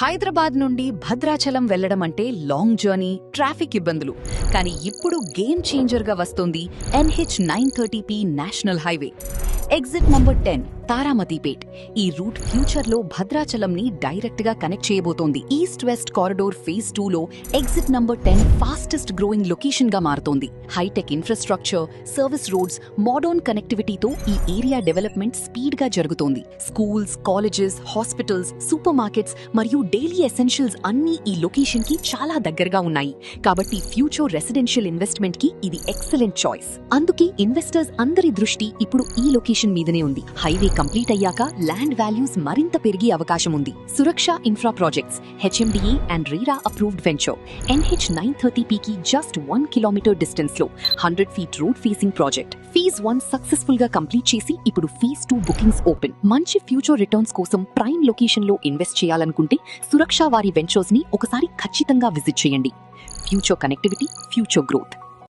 హైదరాబాద్ నుండి భద్రాచలం వెళ్లడం అంటే లాంగ్ జర్నీ, ట్రాఫిక్ ఇబ్బందులు. కానీ ఇప్పుడు గేమ్ చేంజర్ గా వస్తోంది NH 930P national highway. Exit number 10 Taramatipet. ఈ రూట్ ఫ్యూచర్ లో భద్రాచలం ని డైరెక్ట్ గా కనెక్ట్ చేయబోతోంది. ఈస్ట్ వెస్ట్ కారిడోర్ ఫేజ్ 2 లో exit number 10 fastest growing location గా మారుతోంది. Hi-tech infrastructure, service roads, modern కనెక్టివిటీతో ఈ ఏరియా డెవలప్మెంట్ స్పీడ్ గా జరుగుతోంది. Schools, colleges, hospitals, super markets మరియు డైలీ ఎసెన్షియల్స్ అన్నీ ఈ లొకేషన్ కి చాలా దగ్గరగా ఉన్నాయి. కాబట్టి ఫ్యూచర్ రెసిడెన్షియల్ ఇన్వెస్ట్మెంట్ కి ఇది ఎక్సలెంట్ చాయిస్. అందుకే ఇన్వెస్టర్స్ అందరి దృష్టి ఇప్పుడు ఈ లొకేషన్ మీదనే ఉంది. హైవే కంప్లీట్ అయ్యాక ల్యాండ్ వాల్యూస్ మరింత పెరిగే అవకాశం ఉంది. Suraksha infra projects, HMDA and RERA approved venture. NH 930P కి జస్ట్ 1 కిలోమీటర్ డిస్టెన్స్ లో 100 feet road facing project. Phase 1 successful గా కంప్లీట్ చేసి ఇప్పుడు ఫేజ్ 2 బుకింగ్స్ ఓపెన్. మంచి ఫ్యూచర్ రిటర్న్స్ కోసం ప్రైమ్ లొకేషన్ లో ఇన్వెస్ట్ చేయాలనుకుంటే సురక్ష వారి వెంచర్స్ ని ఒకసారి ఖచ్చితంగా విజిట్ చేయండి. Future connectivity, future growth.